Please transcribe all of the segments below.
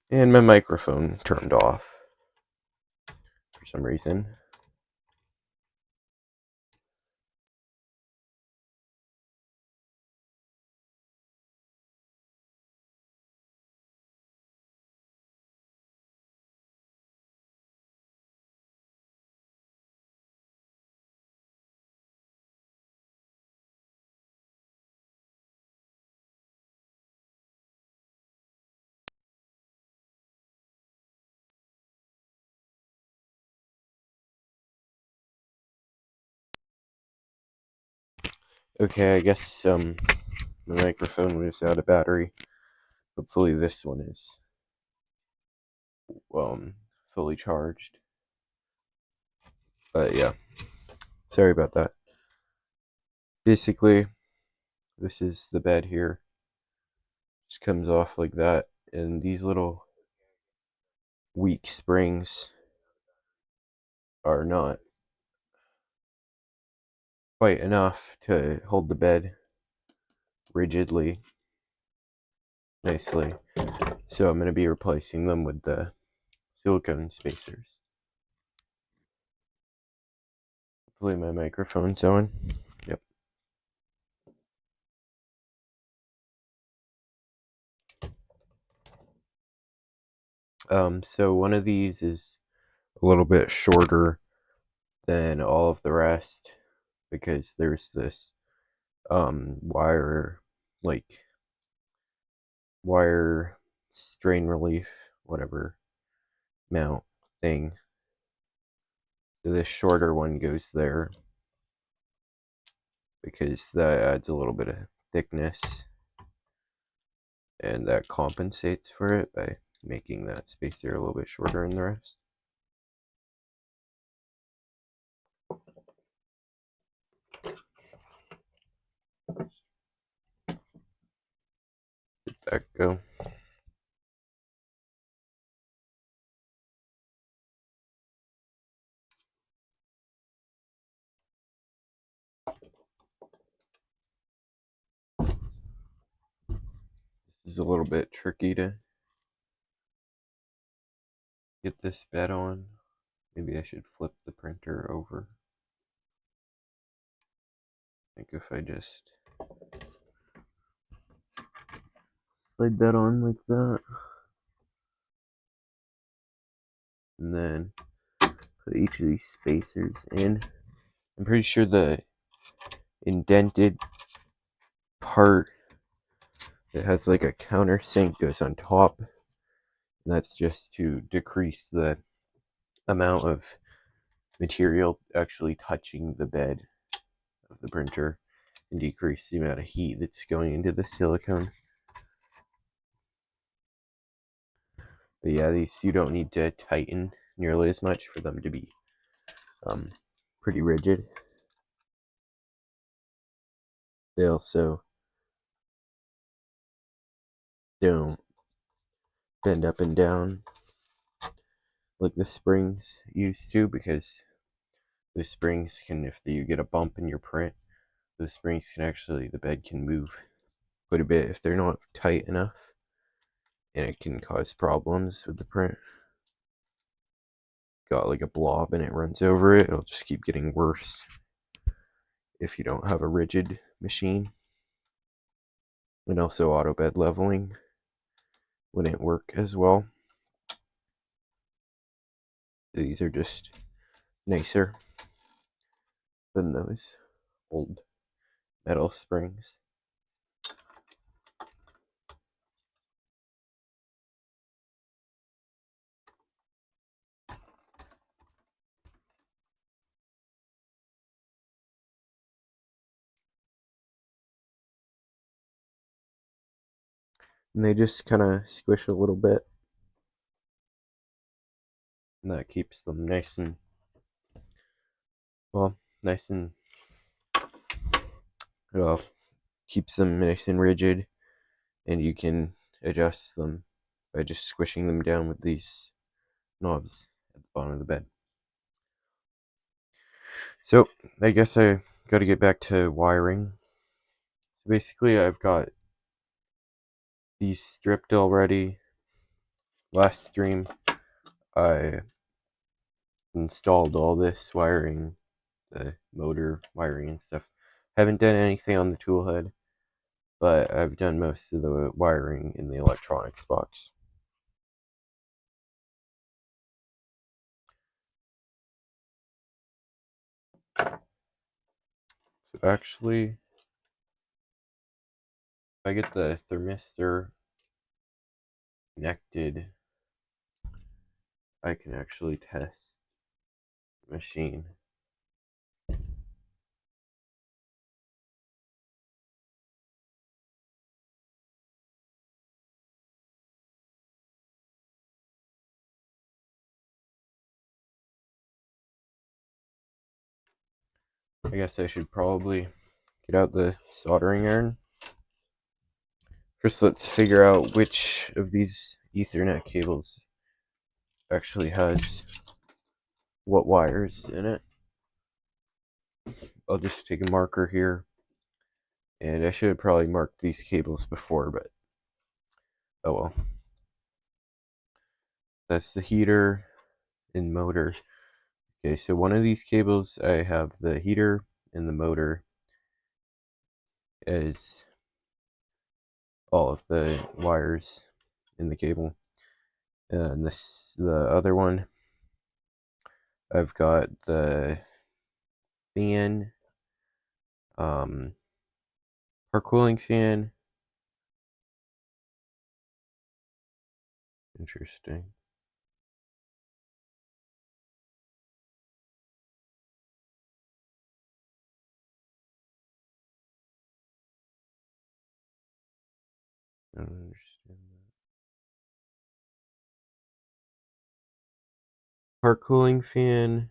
And my microphone turned off for some reason. Okay, I guess the microphone was out of battery. Hopefully this one is fully charged. But yeah, sorry about that. Basically, this is the bed here. Just comes off like that, and these little weak springs are not quite enough to hold the bed rigidly nicely. So I'm going to be replacing them with the silicone spacers. Hopefully my microphone's on. Yep. So one of these is a little bit shorter than all of the rest because there's this wire, like wire strain relief, whatever mount thing. So this shorter one goes there because that adds a little bit of thickness, and that compensates for it by making that spacer a little bit shorter than the rest. Let that go. This is a little bit tricky to get this bed on. Maybe I should flip the printer over. I think if I just slide that on like that, and then put each of these spacers in. I'm pretty sure the indented part that has like a countersink goes on top, and that's just to decrease the amount of material actually touching the bed of the printer and decrease the amount of heat that's going into the silicone. But yeah, these you don't need to tighten nearly as much for them to be pretty rigid. They also don't bend up and down like the springs used to, because the springs can, if you get a bump in your print, the springs can actually, the bed can move quite a bit if they're not tight enough, and it can cause problems with the print. Got like a blob and it runs over it, it'll just keep getting worse if you don't have a rigid machine. And also auto bed leveling wouldn't work as well. These are just nicer than those old metal springs. And they just kind of squish a little bit, and that keeps them nice and well, well, keeps them nice and rigid, and you can adjust them by just squishing them down with these knobs at the bottom of the bed. So I guess I got to get back to wiring. So basically I've got these stripped already, last stream, I installed all this wiring, the motor wiring and stuff. Haven't done anything on the tool head, but I've done most of the wiring in the electronics box. So actually, if I get the thermistor connected, I can actually test the machine. I guess I should probably get out the soldering iron. First, let's figure out which of these Ethernet cables actually has what wires in it. I'll just take a marker here, and I should have probably marked these cables before, but oh well. That's the heater and motor. Okay, so one of these cables, I have the heater and the motor as all of the wires in the cable. And the other one, I've got the fan, our cooling fan. Interesting. I don't understand that. Part cooling fan,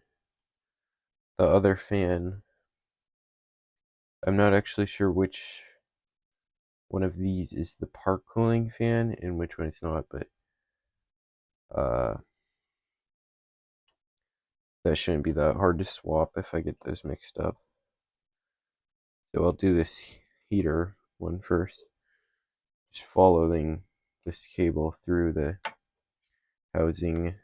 the other fan. I'm not actually sure which one of these is the part cooling fan and which one it's not, but that shouldn't be that hard to swap if I get those mixed up. So I'll do this heater one first. Just following this cable through the housing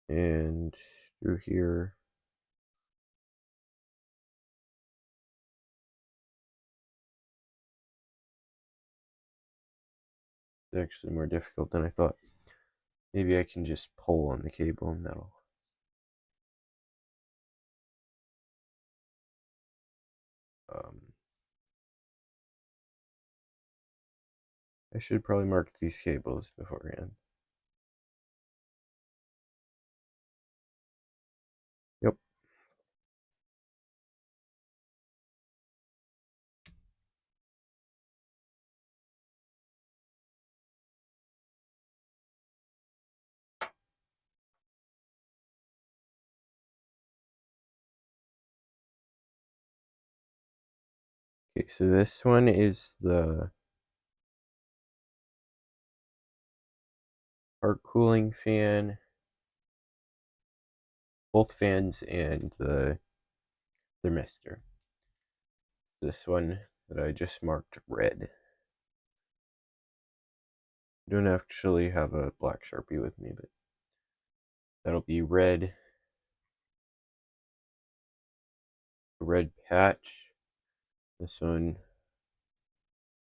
and through here. It's actually more difficult than I thought. Maybe I can just pull on the cable and that'll I should probably mark these cables beforehand. Yep. Okay, so this one is the part cooling fan, both fans, and the thermistor. This one that I just marked red. I don't actually have a black Sharpie with me, but that'll be red. A red patch. This one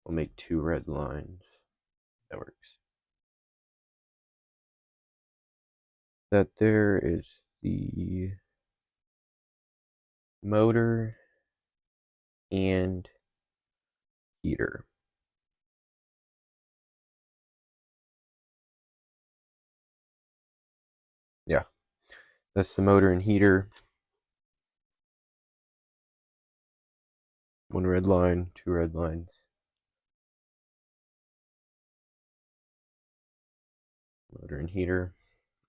will make 2 red lines. That works. That there is the motor and heater. Yeah, that's the motor and heater. 1 red line, 2 red lines. Motor and heater.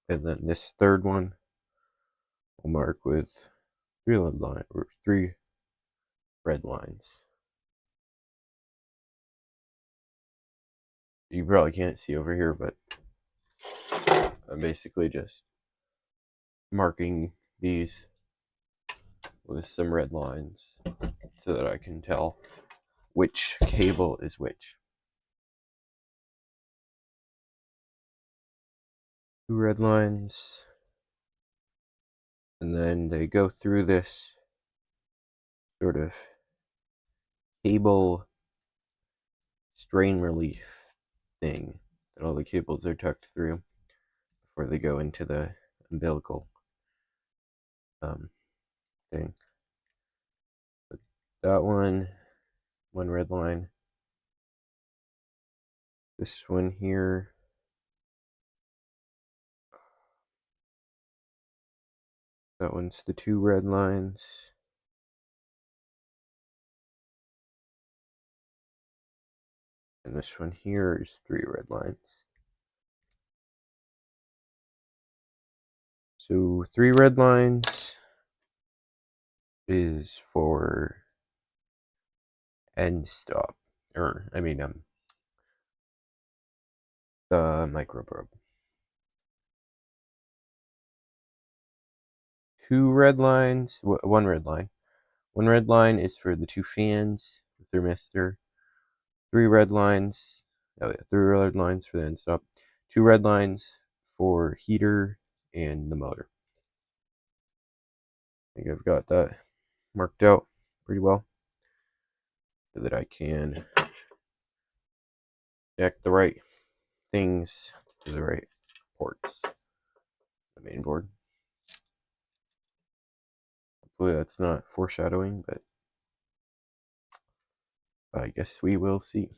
And then this third one will mark with 3 red lines. You probably can't see over here, but I'm basically just marking these with some red lines so that I can tell which cable is which. 2 red lines, and then they go through this sort of cable strain relief thing that all the cables are tucked through before they go into the umbilical thing. But that one red line. This one here, that one's the 2 red lines. And this one here is 3 red lines. So 3 red lines is for end stop, or I mean the microprobe. 2 red lines, 1 red line. 1 red line is for the 2 fans, the thermistor. 3 red lines, 3 red lines for the end stop. 2 red lines for heater and the motor. I think I've got that marked out pretty well so that I can connect the right things to the right ports, the main board. Hopefully that's not foreshadowing, but I guess we will see.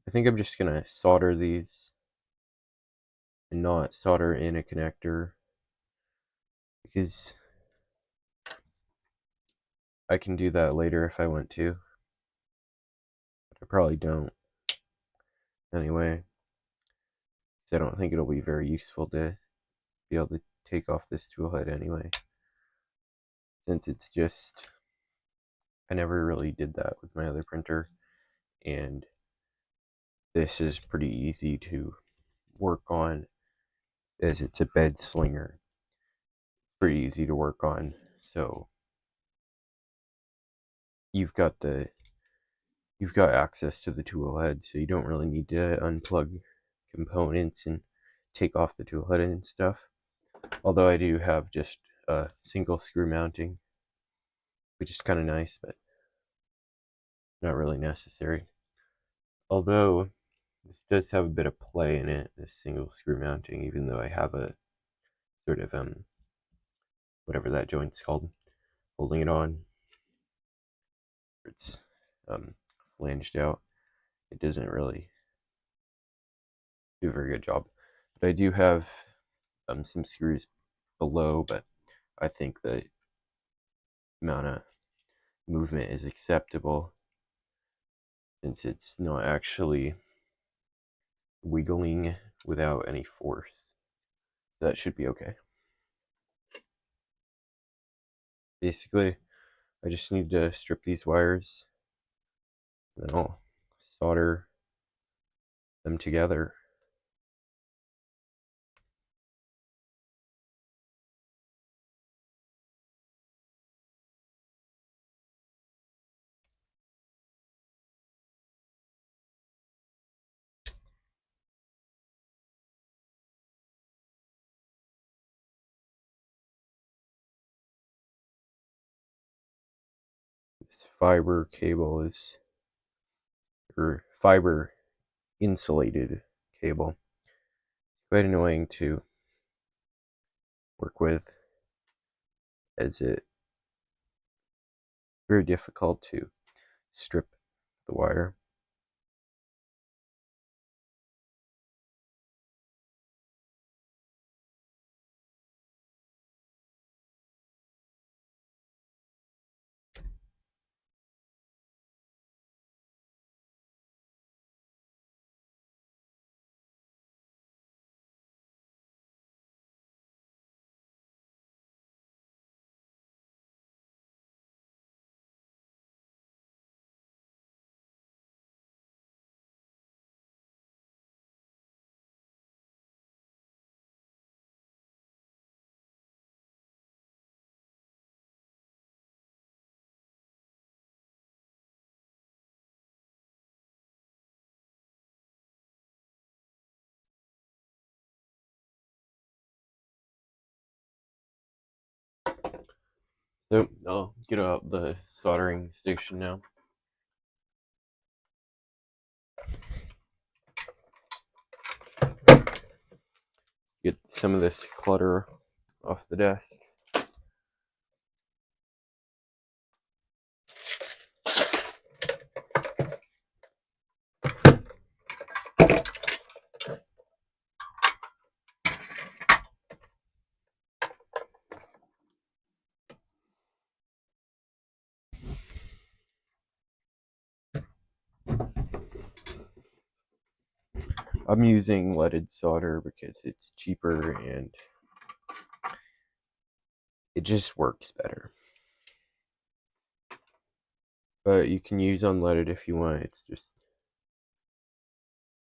I think I'm just gonna solder these and not solder in a connector because I can do that later if I want to, but I probably don't anyway, because I don't think it'll be very useful to be able to take off this tool head anyway, since it's just, I never really did that with my other printer, and this is pretty easy to work on as it's a bed slinger. Pretty easy to work on, so you've got access to the tool head, so you don't really need to unplug components and take off the tool head and stuff. Although I do have just a single screw mounting, which is kind of nice, but not really necessary. Although this does have a bit of play in it, this single screw mounting, even though I have a sort of whatever that joint's called, holding it on. It's flanged out. It doesn't really do a very good job. But I do have some screws below, but I think the amount of movement is acceptable since it's not actually wiggling without any force. That should be okay. Basically, I just need to strip these wires and then I'll solder them together. This fiber cable is, or fiber insulated cable. It's quite annoying to work with, as it very difficult to strip the wire. So I'll get out the soldering station now. Get some of this clutter off the desk. I'm using leaded solder because it's cheaper and it just works better. But you can use unleaded if you want. It's just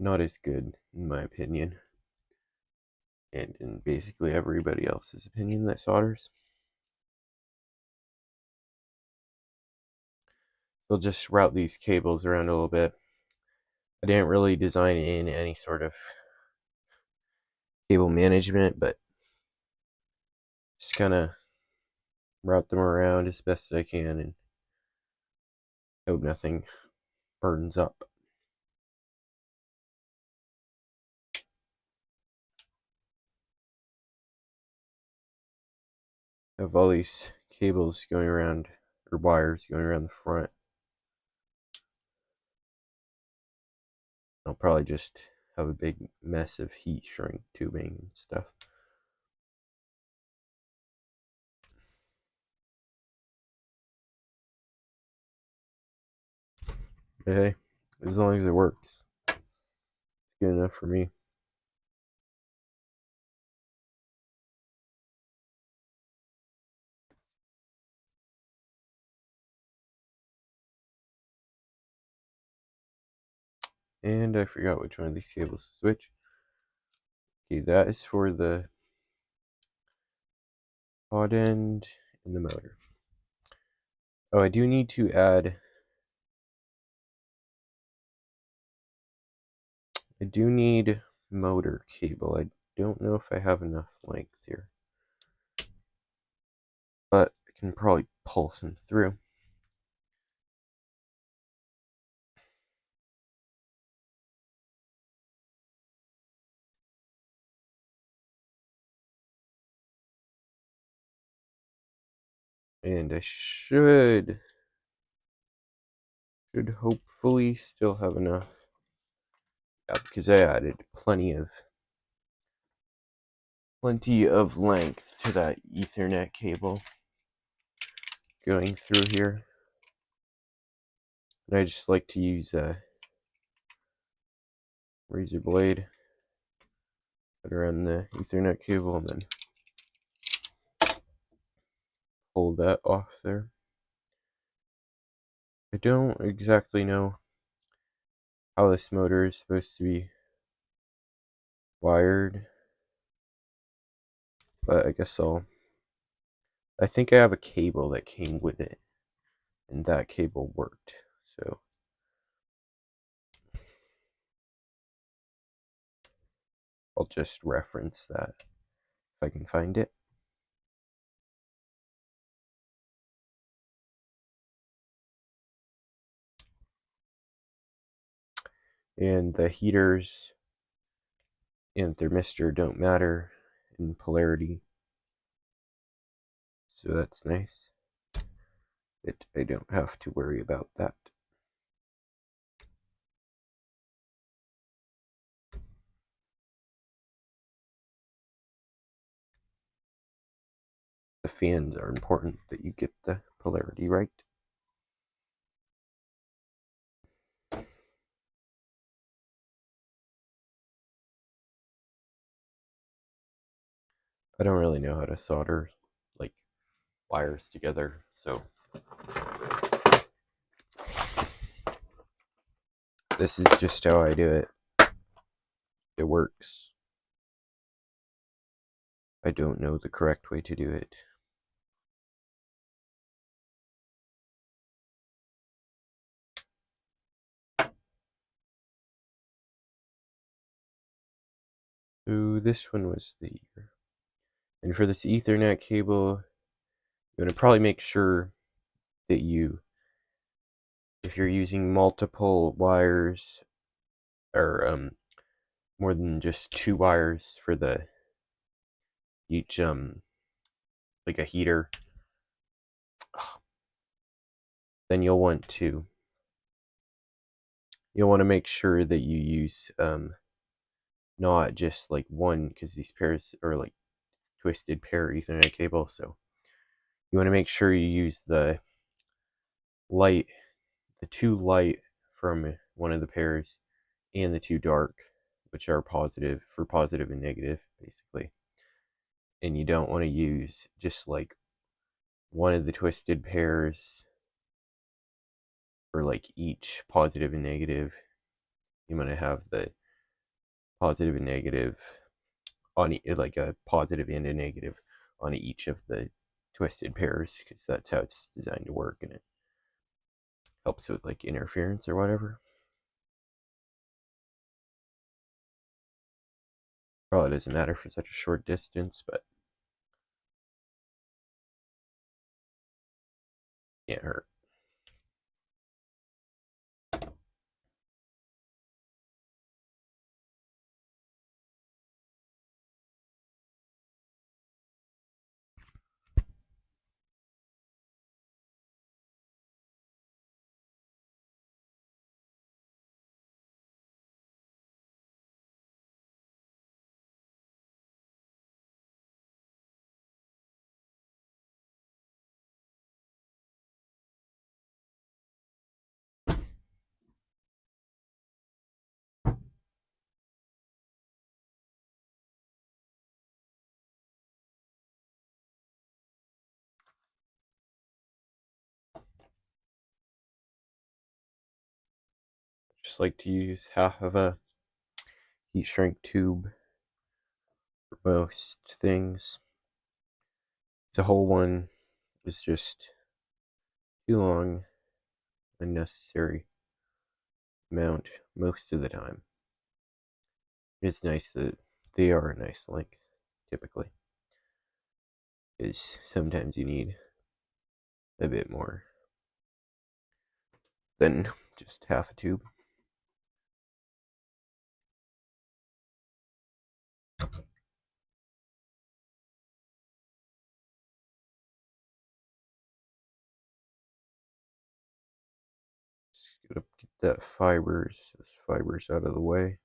not as good, in my opinion, and in basically everybody else's opinion that solders. We'll just route these cables around a little bit. I didn't really design in any sort of cable management, but just kind of route them around as best I can and hope nothing burns up. I have all these cables going around, or wires going around the front. I'll probably just have a big mess of heat shrink tubing and stuff. But hey, as long as it works, it's good enough for me. And I forgot which one of these cables to switch. Okay, that is for the pod end and the motor. Oh, I do need to add. I do need motor cable. I don't know if I have enough length here, but I can probably pull some through. And I should hopefully still have enough. Yeah, because I added plenty of length to that Ethernet cable going through here. And I just like to use a razor blade, put around the Ethernet cable, and then pull that off there. I don't exactly know how this motor is supposed to be wired, but I guess I think I have a cable that came with it, and that cable worked, so I'll just reference that if I can find it. And the heaters and thermistor don't matter in polarity, so that's nice. I don't have to worry about that. The fans are important that you get the polarity right. I don't really know how to solder like wires together, so this is just how I do it. It works. I don't know the correct way to do it. So this one was the, and for this Ethernet cable, you want to probably make sure that if you're using multiple wires or more than just 2 wires for each like a heater, then you'll want to make sure that you use not just like one, because these pairs are like twisted pair Ethernet cable, so you want to make sure you use the two light from one of the pairs and the two dark, which are positive for positive and negative basically. And you don't want to use just like one of the twisted pairs for like each positive and negative. You want to have the positive and negative on like a positive and a negative on each of the twisted pairs, because that's how it's designed to work, and it helps with like interference or whatever. Probably doesn't matter for such a short distance, but can't hurt. Just like to use half of a heat shrink tube for most things. The whole one is just too long, unnecessary amount most of the time. It's nice that they are a nice length, typically, because sometimes you need a bit more than just half a tube. Just gotta get those fibers out of the way.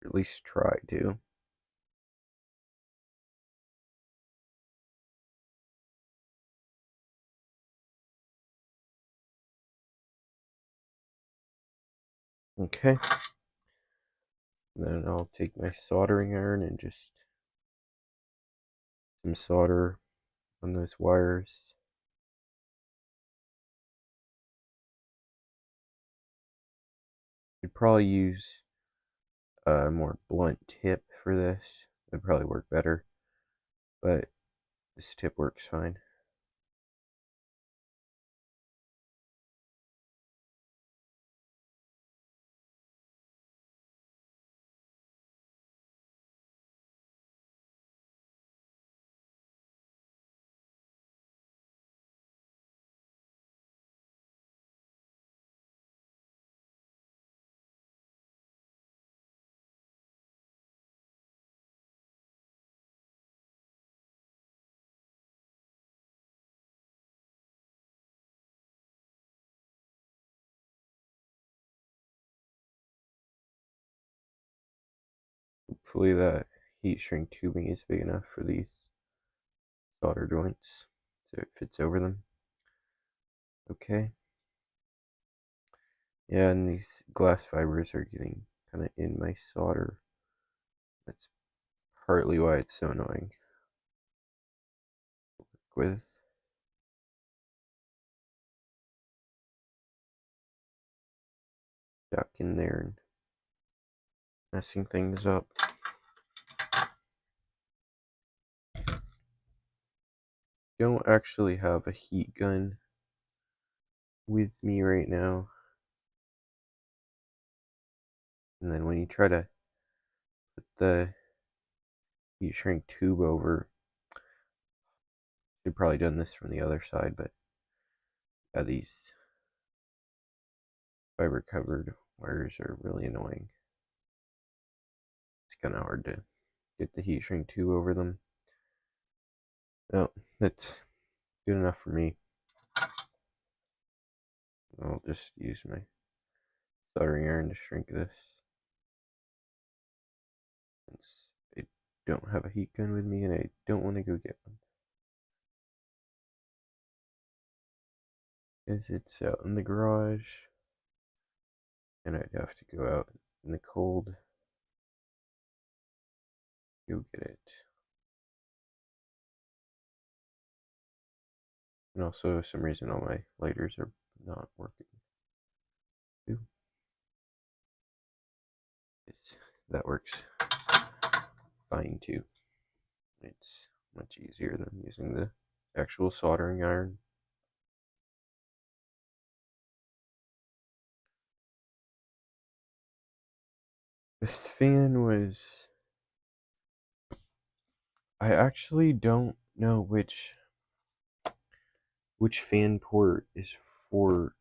Or at least try to. Okay. Then I'll take my soldering iron and just some solder on those wires. You'd probably use a more blunt tip for this. Would probably work better, but this tip works fine. Hopefully that heat shrink tubing is big enough for these solder joints so it fits over them. Okay. Yeah, and these glass fibers are getting kind of in my solder. That's partly why it's so annoying to work with. Stuck in there messing things up. Don't actually have a heat gun with me right now. And then when you try to put the heat shrink tube over, you've probably done this from the other side, but yeah, these fiber covered wires are really annoying. It's kind of hard to get the heat shrink tube over them. No, that's good enough for me. I'll just use my soldering iron to shrink this. Since I don't have a heat gun with me and I don't want to go get one. Because it's out in the garage and I'd have to go out in the cold to go get it. And also, for some reason, all my lighters are not working. Ooh. That works fine too. It's much easier than using the actual soldering iron. This fan was... I actually don't know which fan port is for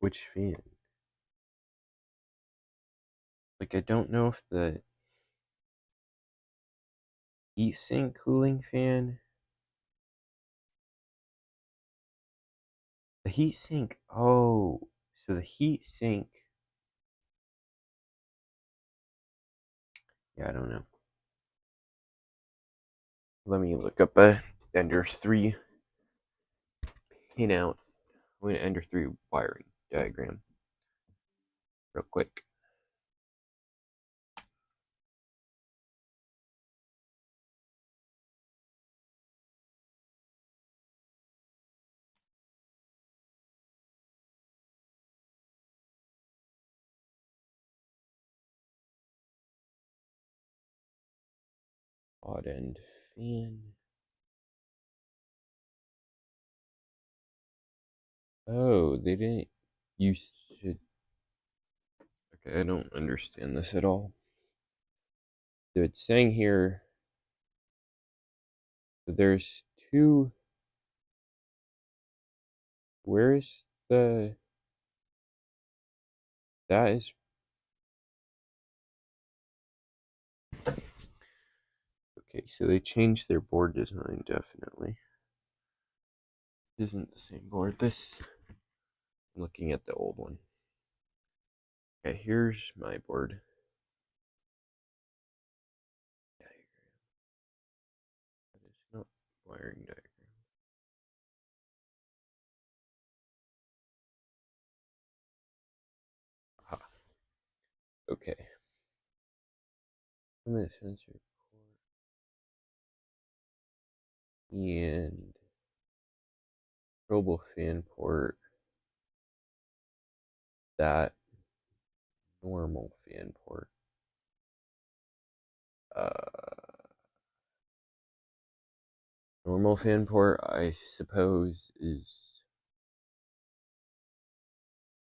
which fan. Like, I don't know if the heatsink cooling fan... The heatsink... Oh, so the heatsink... Yeah, I don't know. Let me look up a Ender 3 pinout. I'm going to Ender 3 wiring diagram real quick. Odd end fan. Oh, they didn't. You should. Okay, I don't understand this at all. So it's saying here that there's two. Where's the. That is. Okay, so they changed their board design definitely. This isn't the same board. This. I'm looking at the old one. Okay, here's my board diagram. That is not wiring diagram. Ah, okay. Limit sensor port and controllable fan port. That normal fan port. Normal fan port, I suppose, is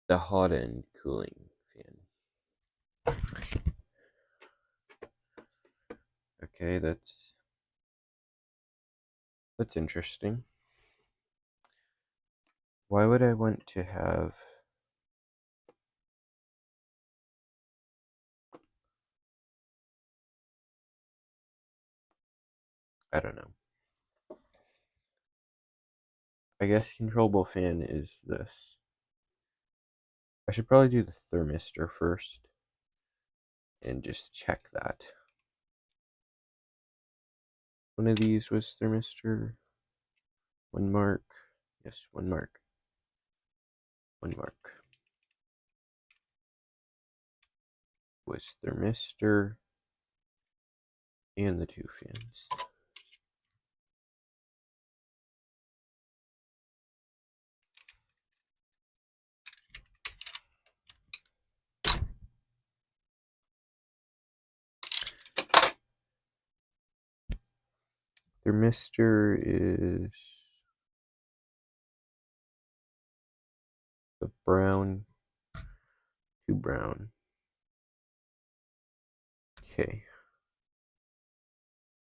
the hot end cooling fan. Okay, that's interesting. Why would I want to have I don't know. I guess controllable fan is this. I should probably do the thermistor first and just check that. One of these was thermistor. 1 mark. Yes, 1 mark. 1 mark. Was thermistor and the 2 fans. thermistor is the brown to brown. Okay.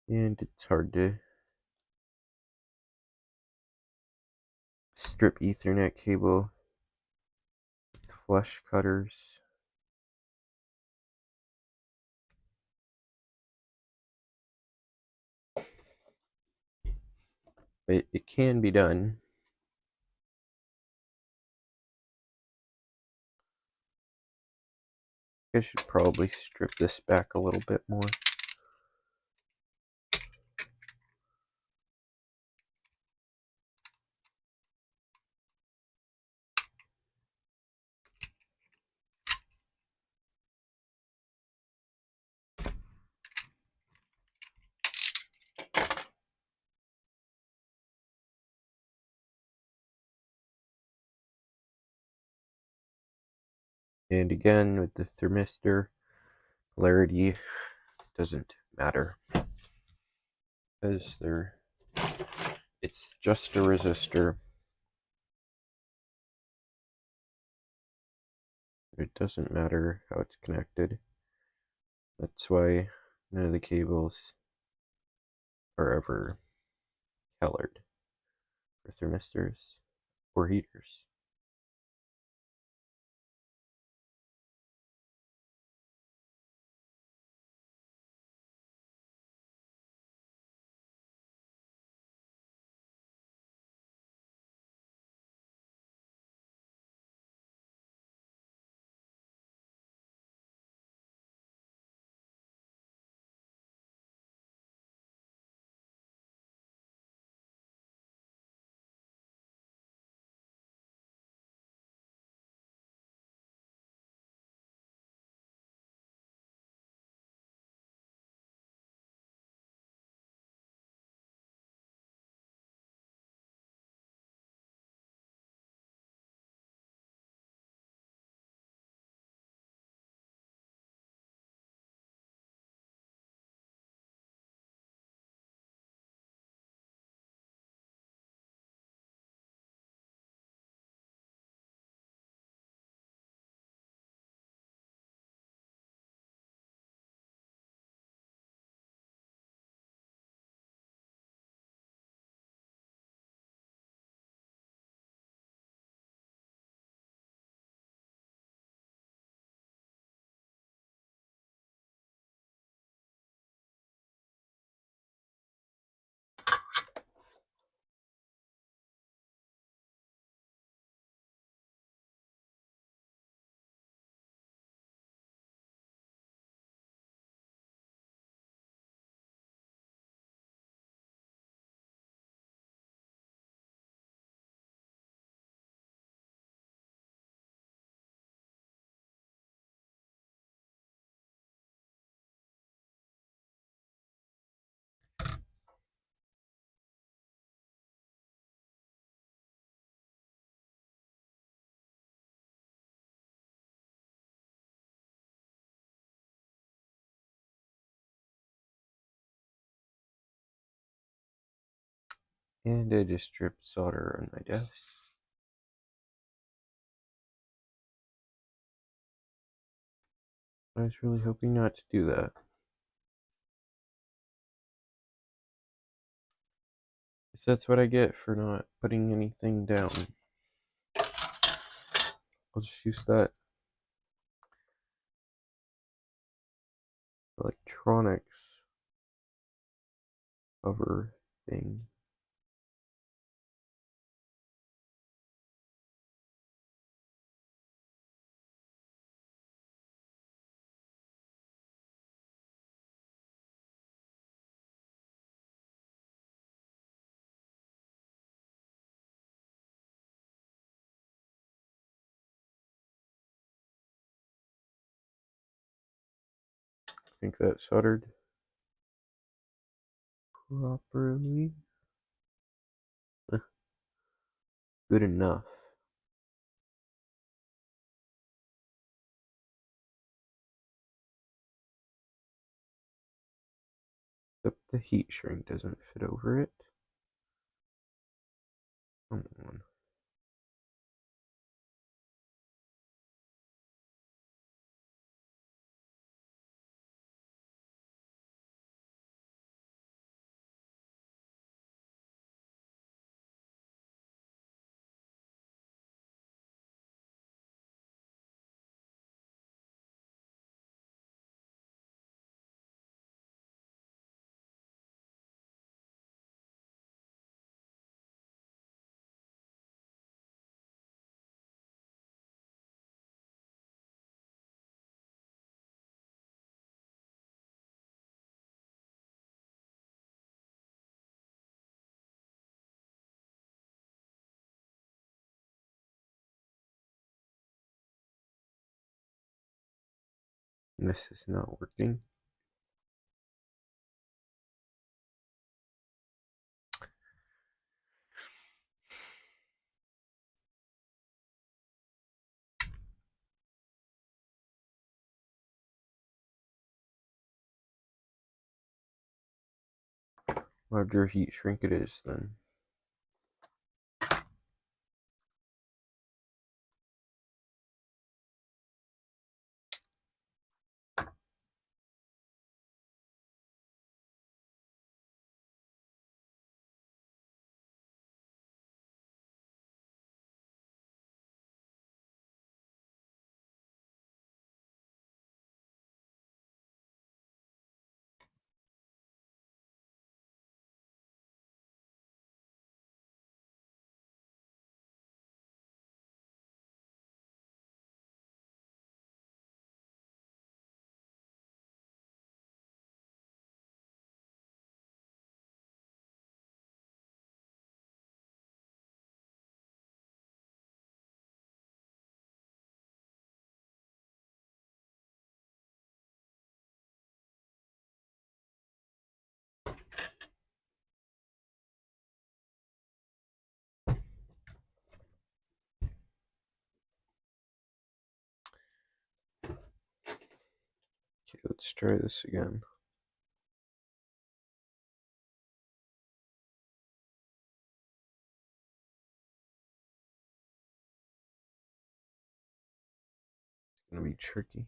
And it's hard to strip Ethernet cable with flush cutters. But it can be done. I should probably strip this back a little bit more. And again, with the thermistor, polarity doesn't matter because it's just a resistor. It doesn't matter how it's connected. That's why none of the cables are ever colored for thermistors or heaters. And I just dripped solder on my desk. I was really hoping not to do that. Guess that's what I get for not putting anything down. I'll just use that electronics cover thing. I think that's soldered properly. Good enough. Except the heat shrink doesn't fit over it. Come on. This is not working. Larger heat shrink it is then. Okay, let's try this again. It's gonna be tricky,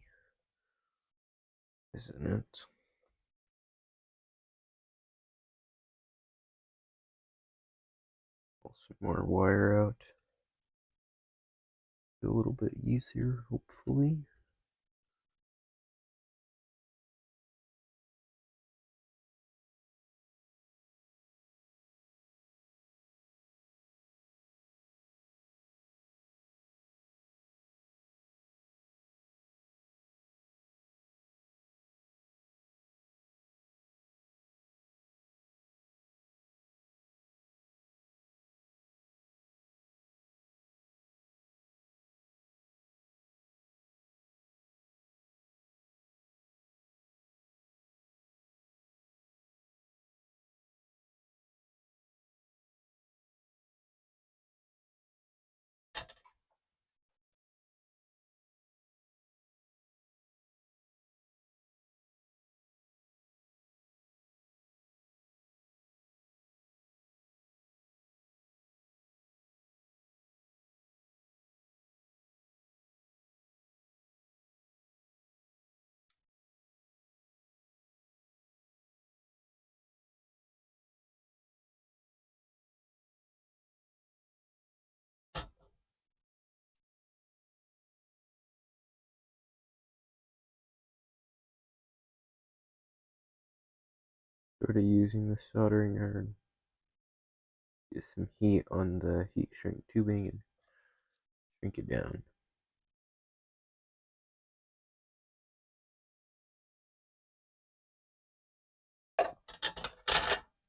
isn't it? Pull some more wire out. A little bit easier, hopefully. Started using the soldering iron. Get some heat on the heat shrink tubing and shrink it down.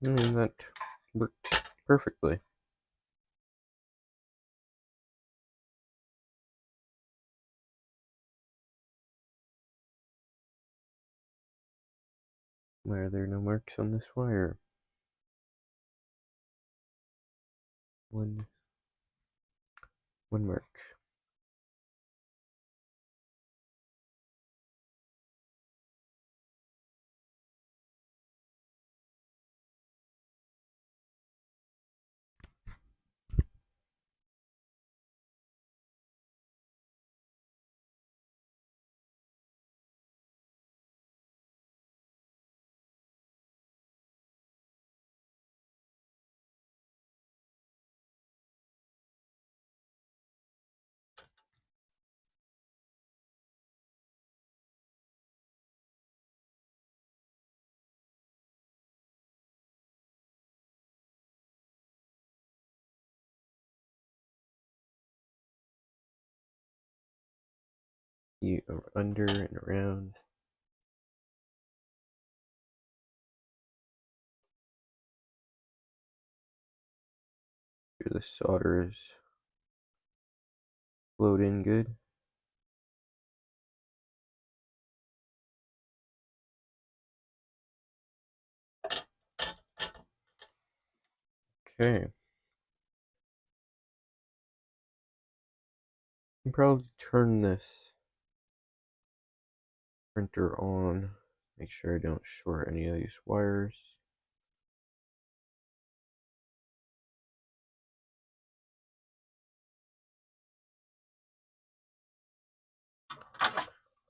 And that worked perfectly. Why are there no marks on this wire? One mark. see under and around. Here the solder is flowed in good. Okay. I can probably turn this printer on. Make sure I don't short any of these wires.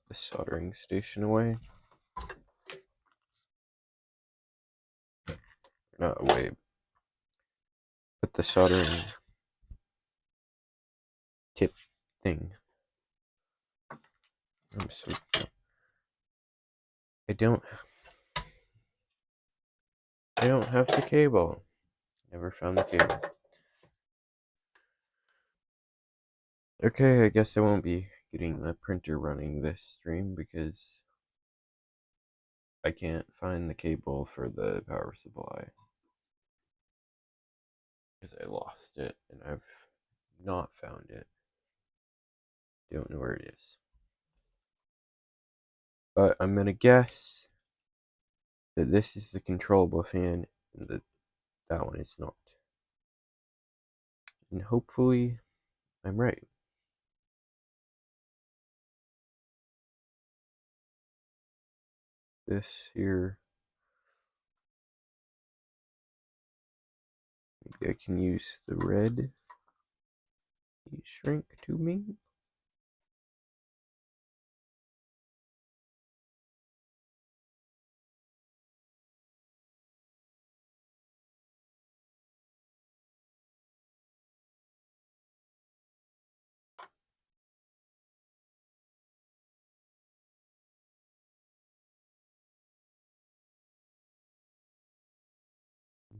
The soldering station away. Not away. Put the soldering tip thing. I don't have the cable. Never found the cable. Okay, I guess I won't be getting the printer running this stream because I can't find the cable for the power supply. Because I lost it and I've not found it. Don't know where it is. But I'm gonna guess that this is the controllable fan and that one is not. And hopefully I'm right. This here, maybe I can use the red heat shrink tubing.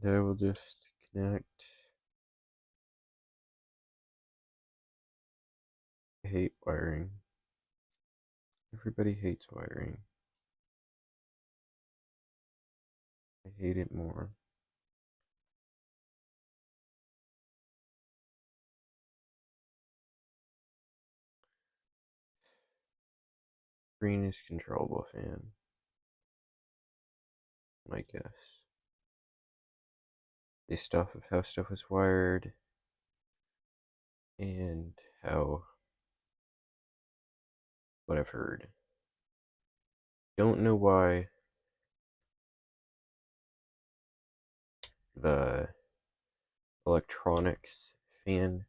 And I will just connect. I hate wiring. Everybody hates wiring. I hate it more. Green is controllable fan. My guess. Based off of how stuff was wired and how what I've heard. Don't know why the electronics fan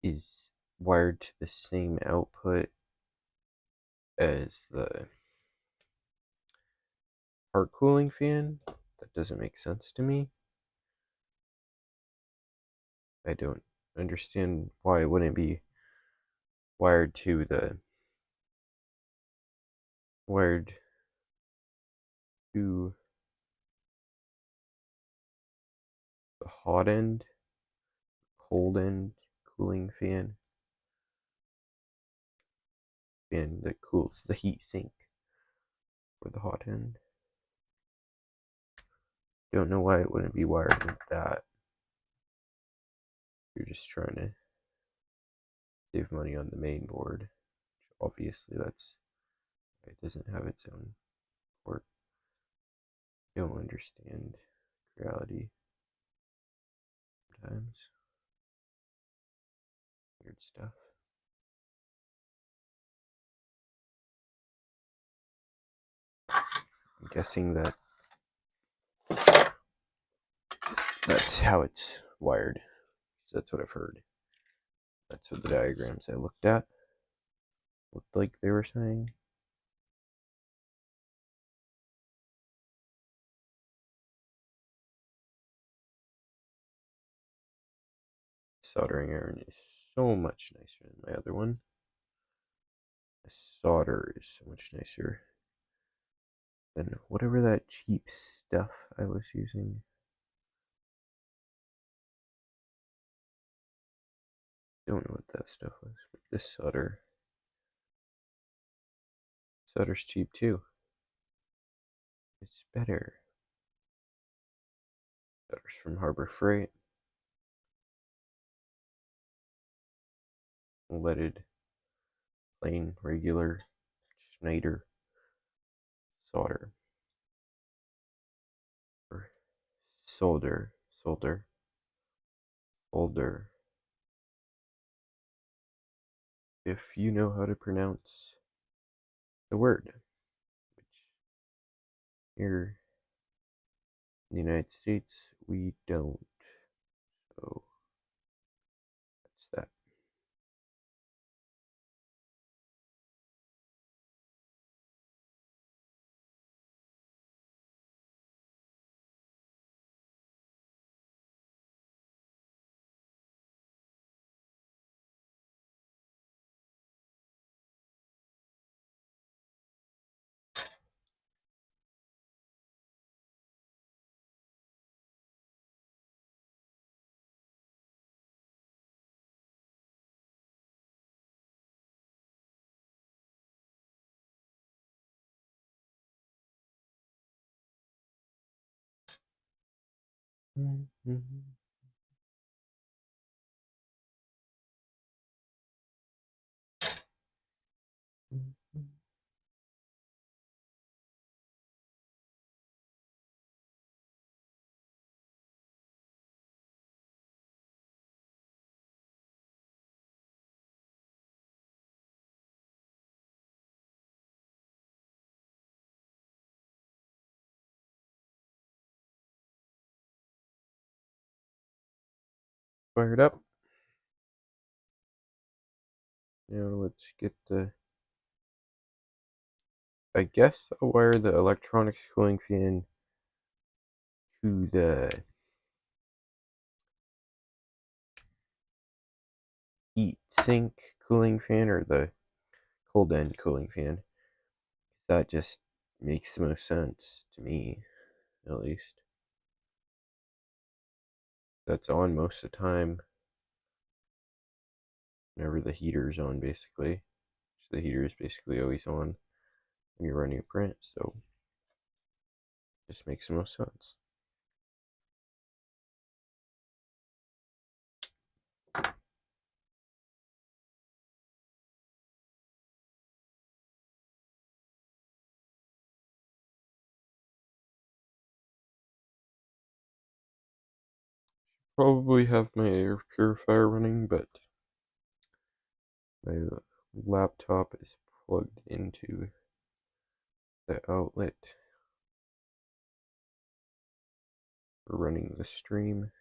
is wired to the same output as the part cooling fan. That doesn't make sense to me. I don't understand why it wouldn't be wired to the hot end, cold end cooling fan that cools the heat sink for the hot end. Don't know why it wouldn't be wired with that. You're just trying to save money on the main board. Obviously, it doesn't have its own port. I don't understand reality sometimes. Weird stuff. I'm guessing that's how it's wired. So that's what I've heard. That's what the diagrams I looked at looked like they were saying. Soldering iron is so much nicer than my other one. The solder is so much nicer than whatever that cheap stuff I was using. Don't know what that stuff was, but this solder Solder's cheap too. It's better. Solder's from Harbor Freight. Leaded, plain, regular Schneider solder. Or solder. If you know how to pronounce the word, which here in the United States we don't. So that's that. Fired up. Now let's get I guess I'll wire the electronics cooling fan to the heat sink cooling fan or the cold end cooling fan. That just makes the most sense to me, at least. That's on most of the time whenever the heater's on, basically. So the heater is basically always on when you're running a print, so it just makes the most sense. Probably have my air purifier running, but my laptop is plugged into the outlet for running the stream.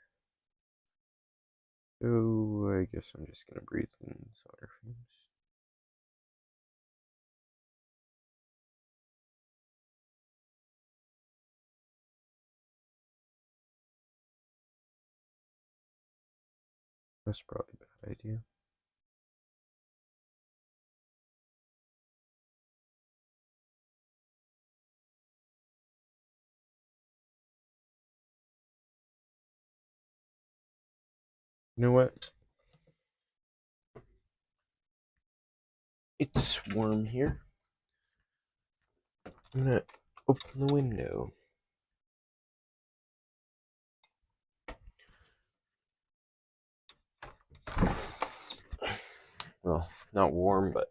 So I guess I'm just gonna breathe in solder fumes. That's probably a bad idea. You know what? It's warm here. I'm gonna open the window. Well, not warm, but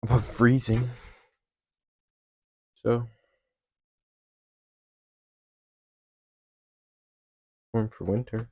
above freezing. So, warm for winter.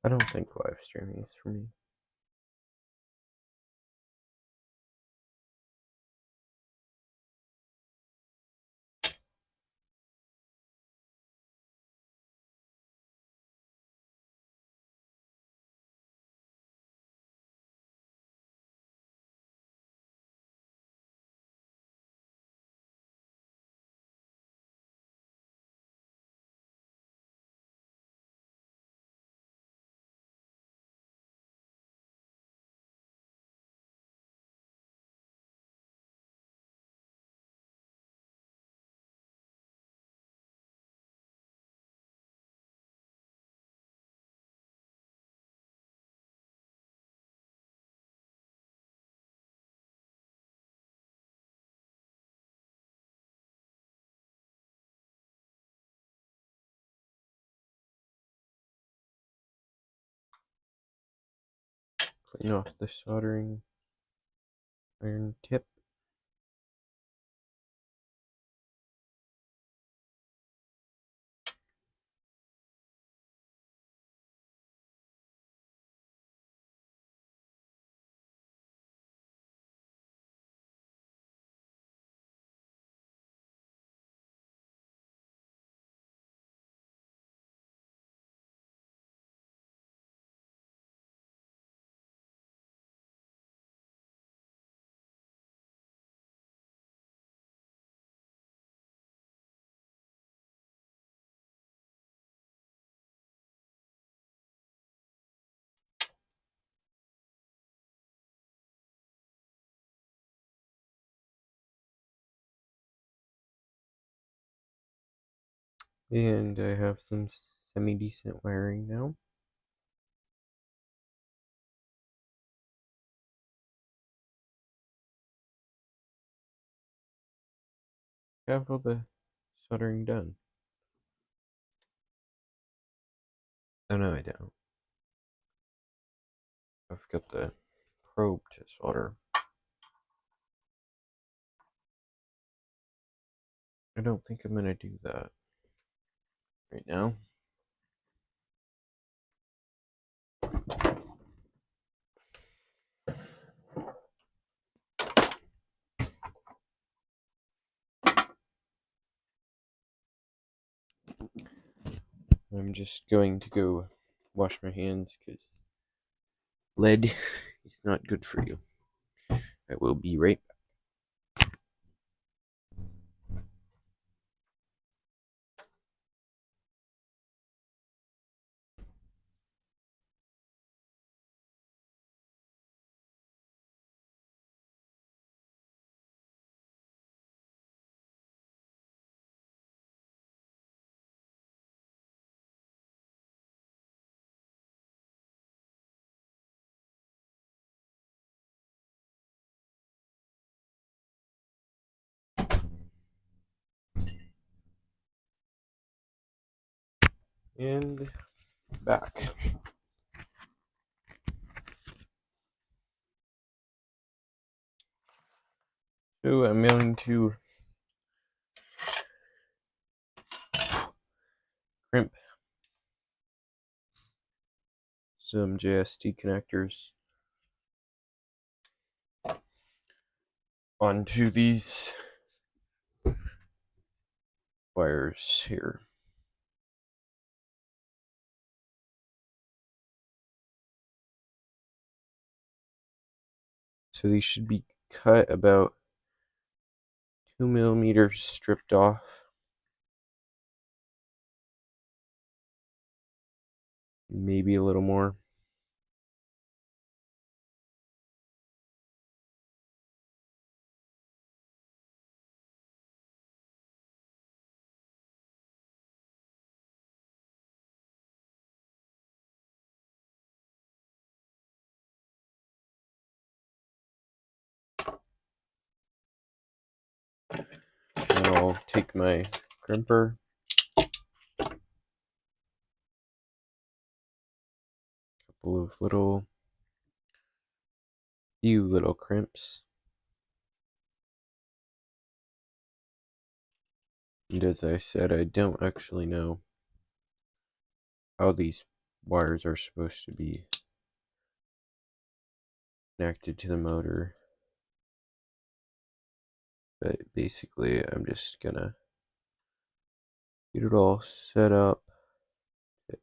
I don't think live streaming is for me. Clean off the soldering iron tip. And I have some semi-decent wiring now. I have all the soldering done. Oh no, I don't. I've got the probe to solder. I don't think I'm gonna do that right now. I'm just going to go wash my hands because lead is not good for you. I will be right back. And back. So I'm going to crimp some JST connectors onto these wires here. So these should be cut about 2 millimeters stripped off. Maybe a little more. And I'll take my crimper, couple of few little crimps. And as I said, I don't actually know how these wires are supposed to be connected to the motor. But basically, I'm just gonna get it all set up to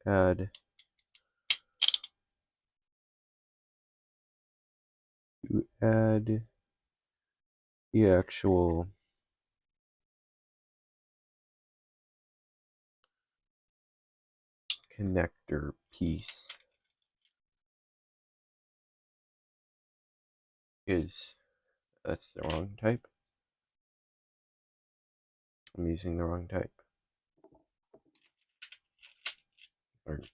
add the actual connector piece, because that's the wrong type. I'm using the wrong type. Aren't I?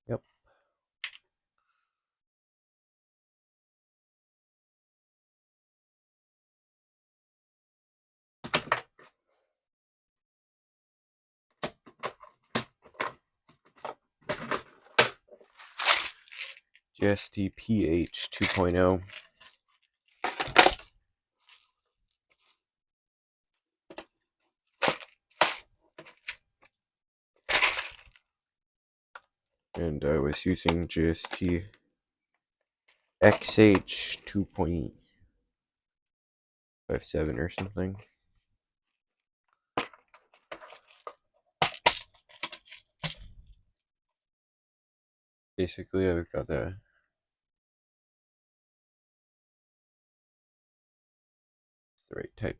Yep. JST PH 2.0. And I was using JST XH 2.57 or something. Basically, I've got the right type.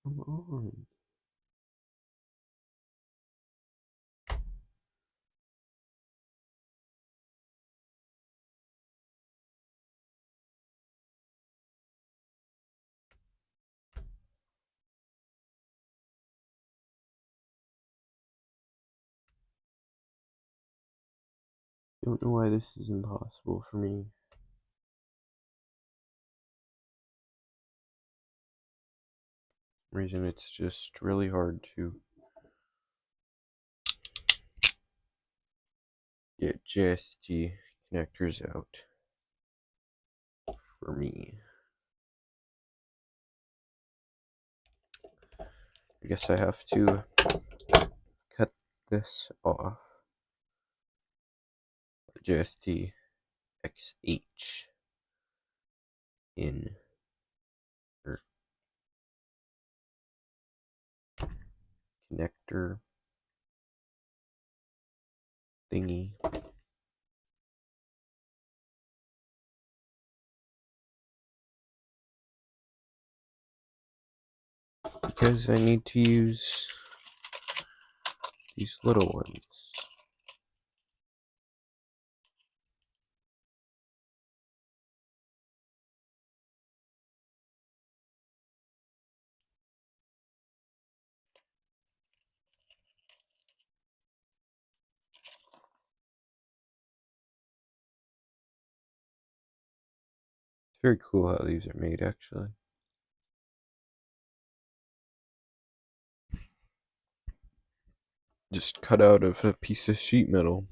Come on. Don't know why this is impossible for me. For some reason it's just really hard to get JST connectors out for me. I guess I have to cut this off. JST XH in connector thingy. Because I need to use these little ones. It's very cool how these are made, actually. Just cut out of a piece of sheet metal.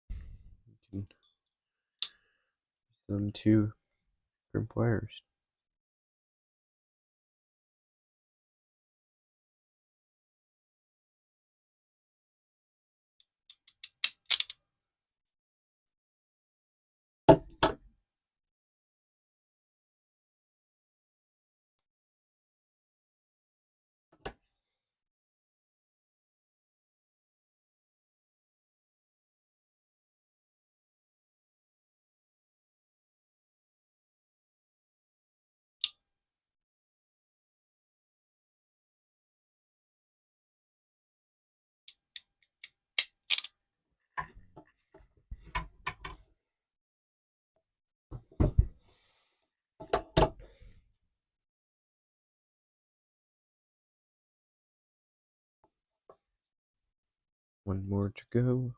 You can use them to crimp wires. One more to go.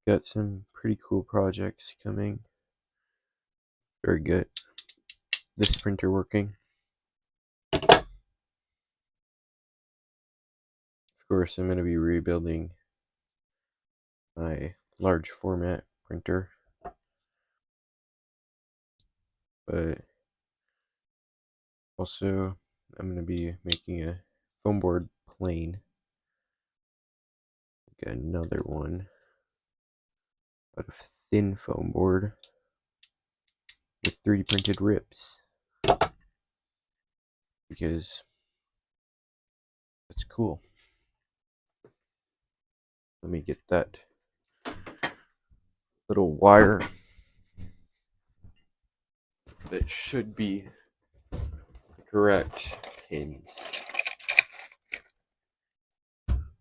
got some pretty cool projects coming. Very good. This printer working. Of course, I'm going to be rebuilding my large format printer, but also I'm going to be making a foam board plane. Got another one out of thin foam board with 3D printed ribs, because that's cool. Let me get that little wire that should be the correct pins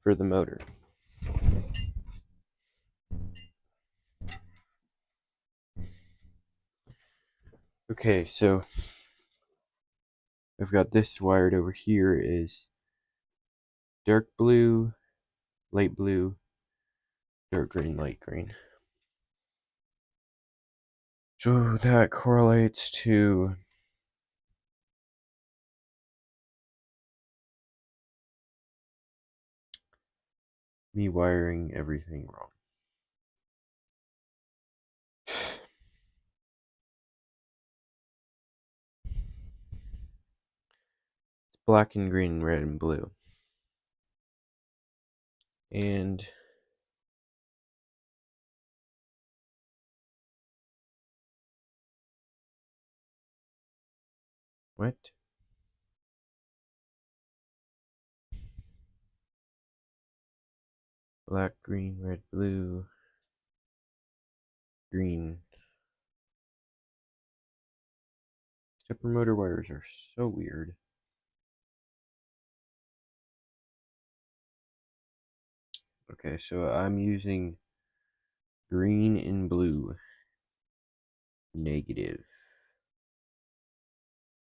for the motor. Okay, so I've got this wired over here is dark blue, light blue, dark green, light green. So that correlates to me wiring everything wrong. It's black and green, red and blue. And what? Black, green, red, blue, green. Stepper motor wires are so weird. Okay, so I'm using green and blue. Negative.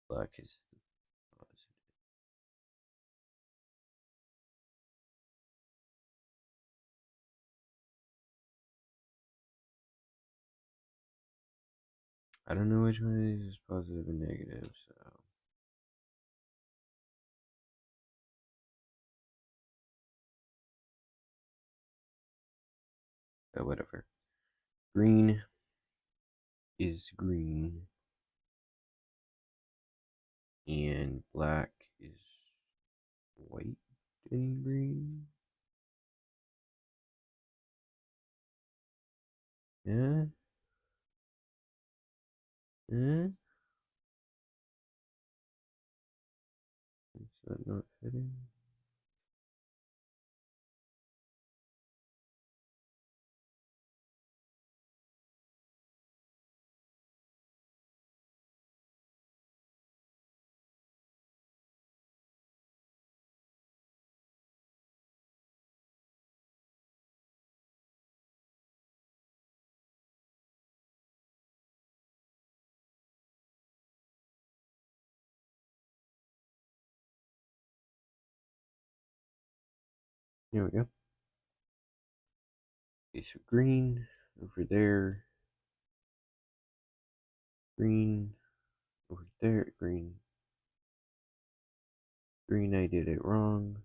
Black is positive. I don't know which one of these is positive and negative, so. Oh, whatever. Green is green. And black is white and green. Yeah? Yeah? Is that not fitting? Here we go. Okay, so green over there. Green over there. Green. Green, I did it wrong.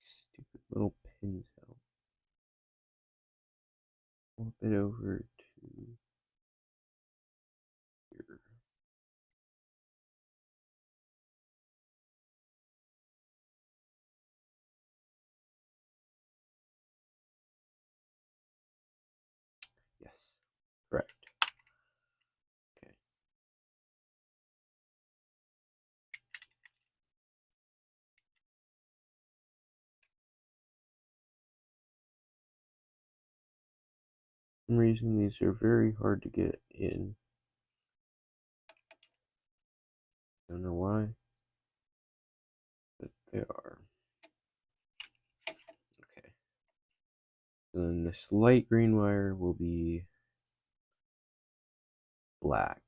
Stupid little pins out. Flip it over to here. Yes, correct. Okay. For some reason, these are very hard to get in. Don't know why, but they are. Okay. And then this light green wire will be black.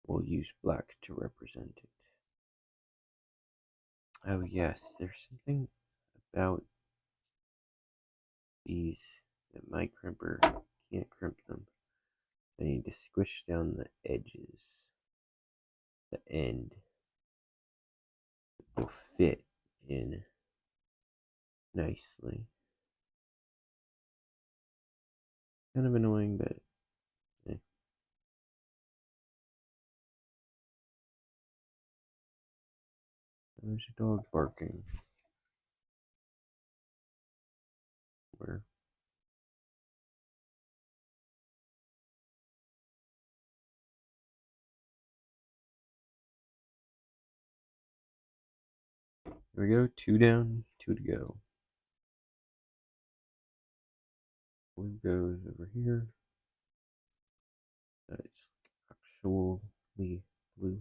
We'll use black to represent it. Oh yes, there's something about these that my crimper can't crimp them. I need to squish down the edges, the end. They'll fit in nicely. Kind of annoying, but eh. There's a dog barking. Where? Here we go. 2 down, 2 to go. Blue goes over here. That's actually blue.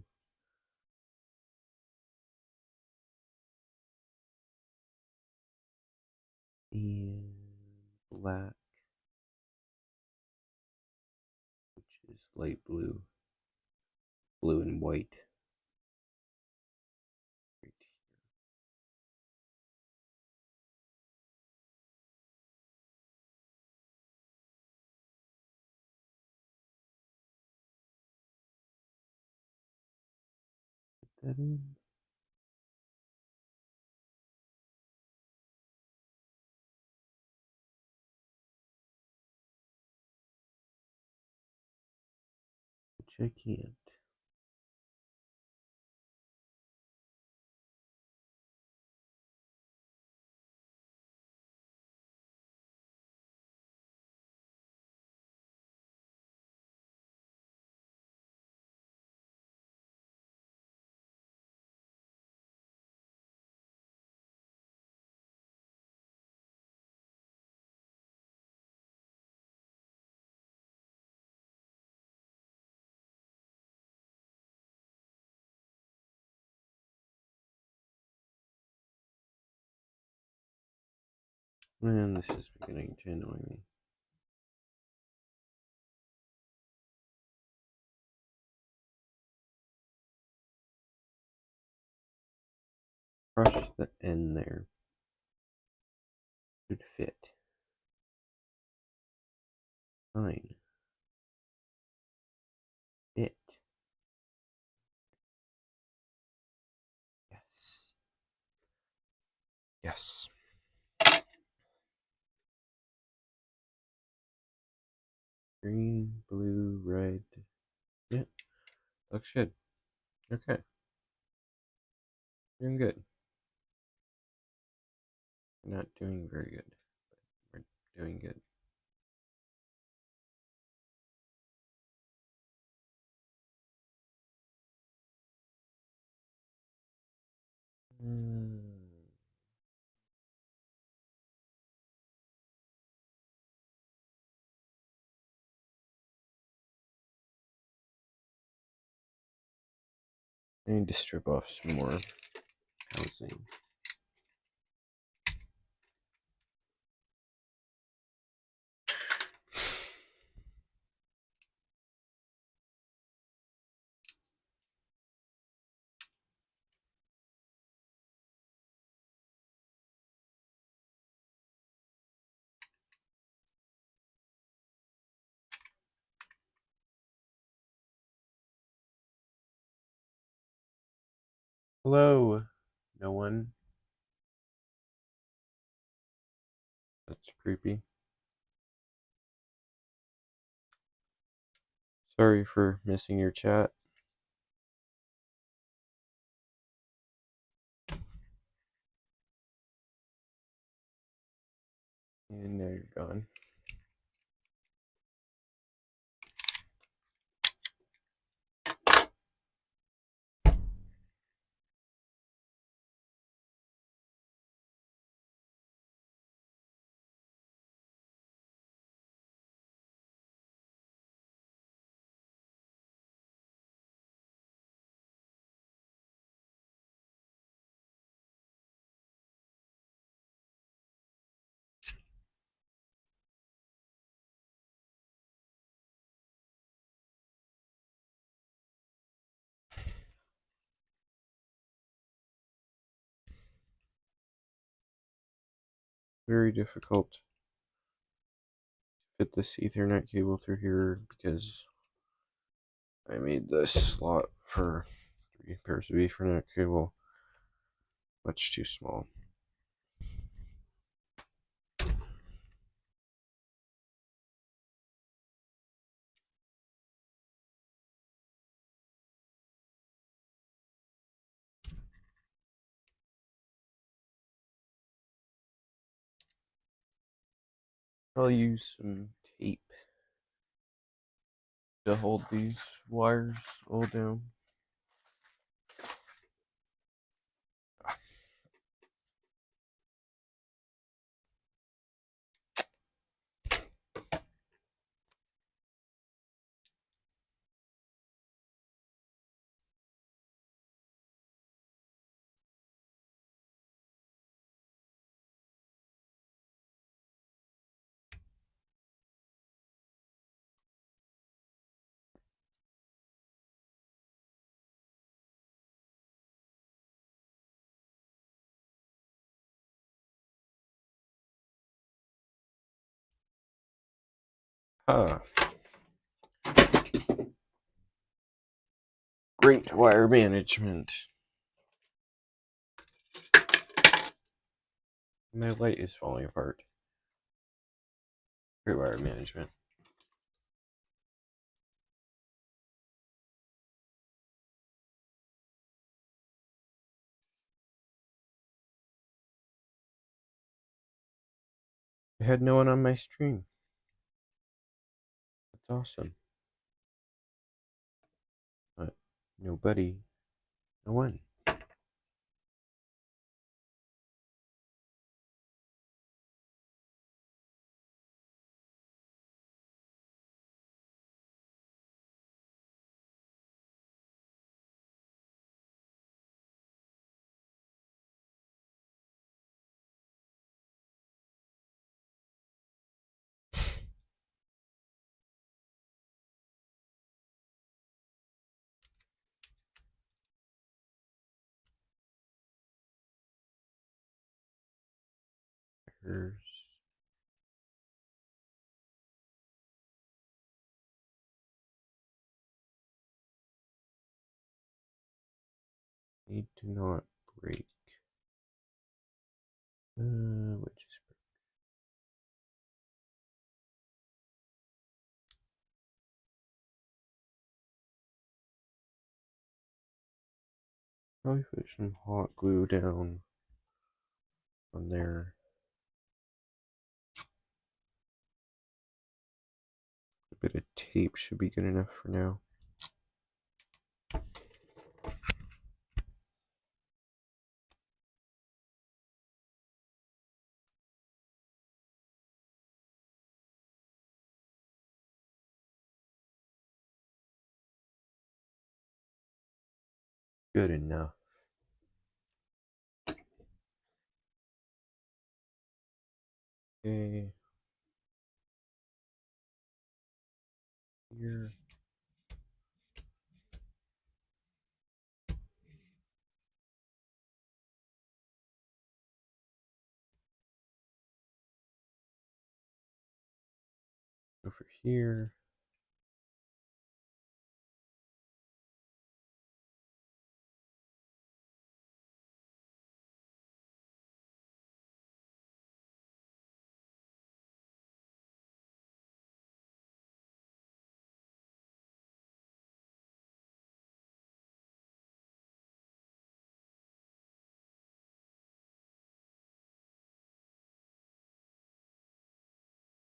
And black, which is light blue, blue and white. Right here. Put that in. Which I can't. Man, this is beginning to annoy me. Crush the end there. Should fit. Fine. Fit. Yes. Yes. Green, blue, red. Yeah. Looks good. Okay. Doing good. We're not doing very good, but we're doing good. I need to strip off some more housing. Hello, no one. That's creepy. Sorry for missing your chat. And now you're gone. very difficult to fit this Ethernet cable through here because I made this slot for 3 pairs of Ethernet cable much too small. I'll use some tape to hold these wires all down. Ah, great wire management. My light is falling apart. Great wire management. I had no one on my stream. That's awesome. But nobody, no one. There's need to not break. Which is probably put some hot glue down on there. A bit of tape should be good enough for now. Good enough. Okay. Here. Over here.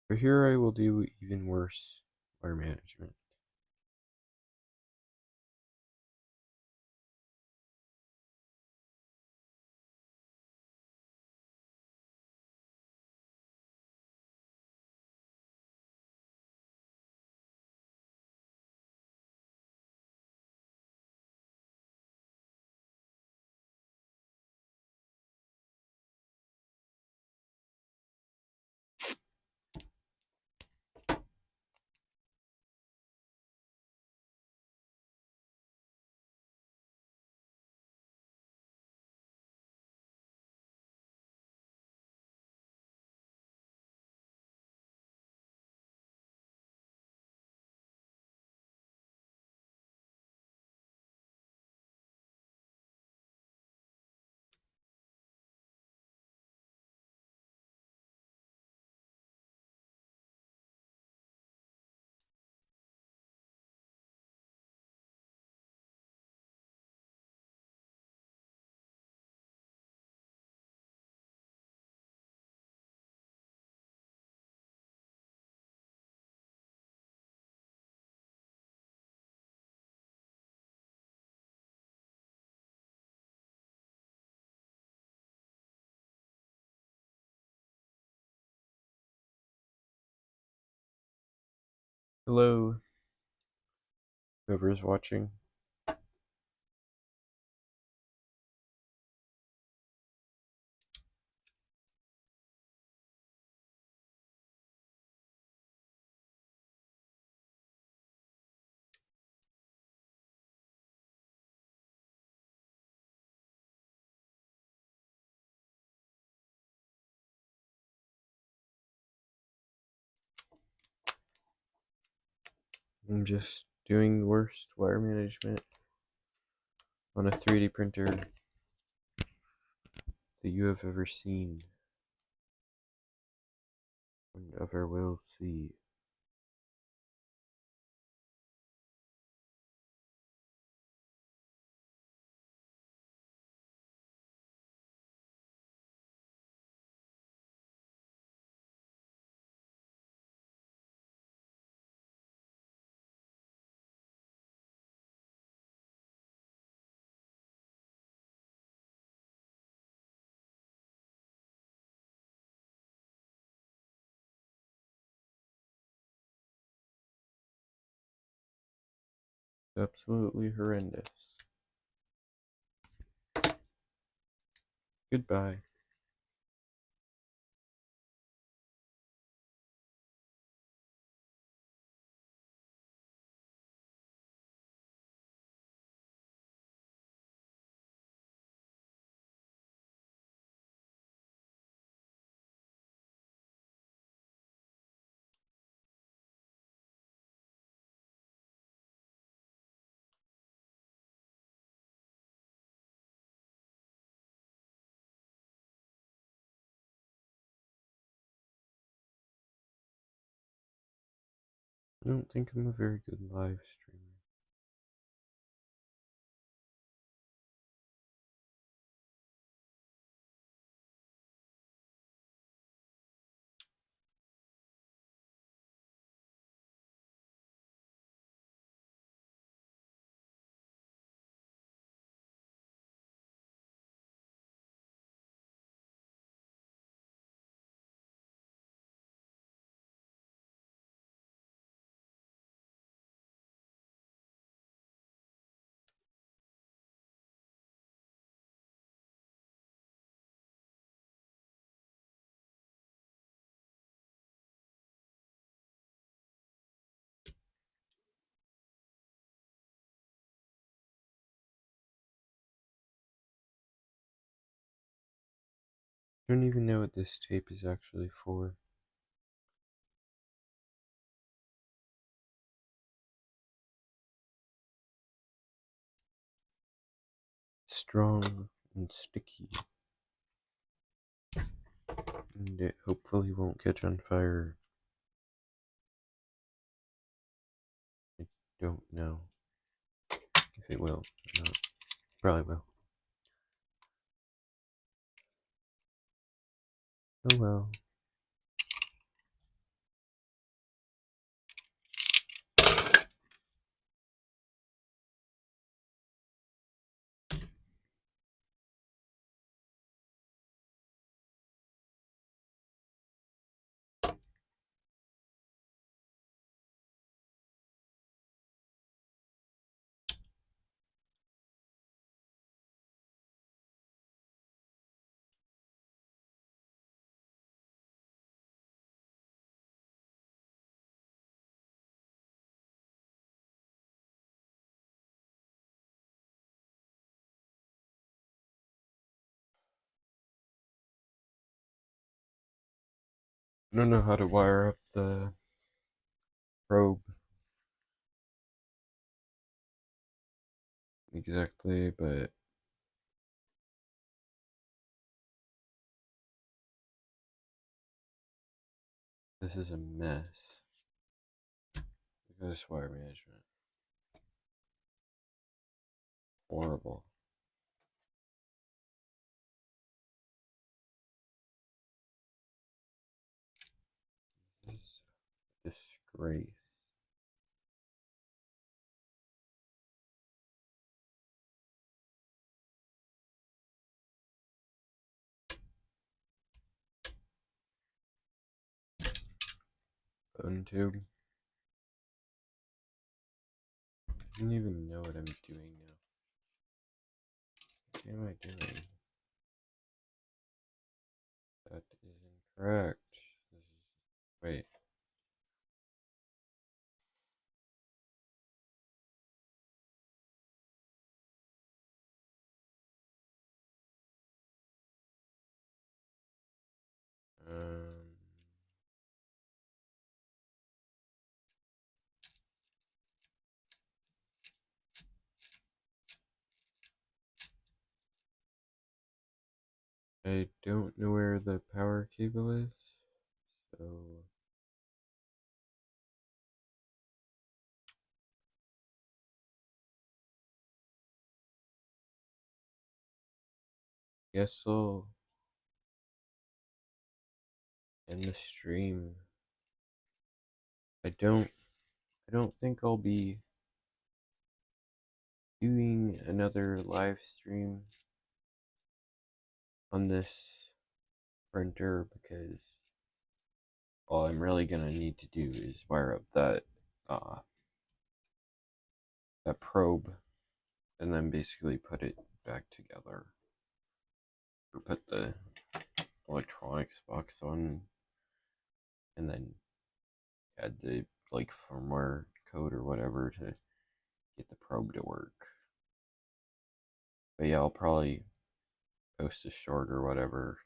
For here I will do even worse wire management. Hello, whoever's watching. I'm just doing the worst wire management on a 3D printer that you have ever seen and ever will see. Absolutely horrendous. Goodbye. I don't think I'm a very good live streamer. I don't even know what this tape is actually for. Strong and sticky. And it hopefully won't catch on fire. I don't know if it will or not. Probably will. Oh well. I don't know how to wire up the probe exactly, but this is a mess. Look at this wire management. Horrible. This is a disgrace. Bone tube. don't even know what I'm doing now. What am I doing? That is incorrect. Wait. Um, I don't know where the power cable is, so guess I'll end the stream. I don't think I'll be doing another live stream on this printer because all I'm really gonna need to do is wire up uh that probe and then basically put it back together. Or put the electronics box on and then add the like firmware code or whatever to get the probe to work. But yeah, I'll probably post a short or whatever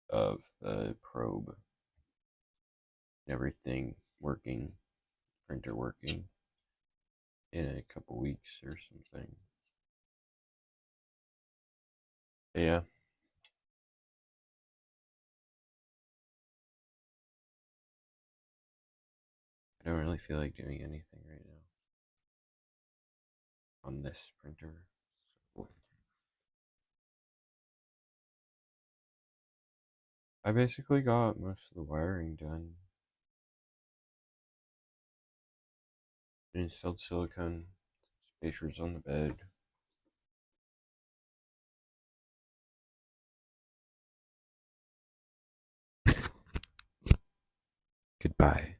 of the probe, everything working, printer working in a couple weeks or something. But yeah. I don't really feel like doing anything right now on this printer. So I basically got most of the wiring done. Installed silicone spacers on the bed. Goodbye.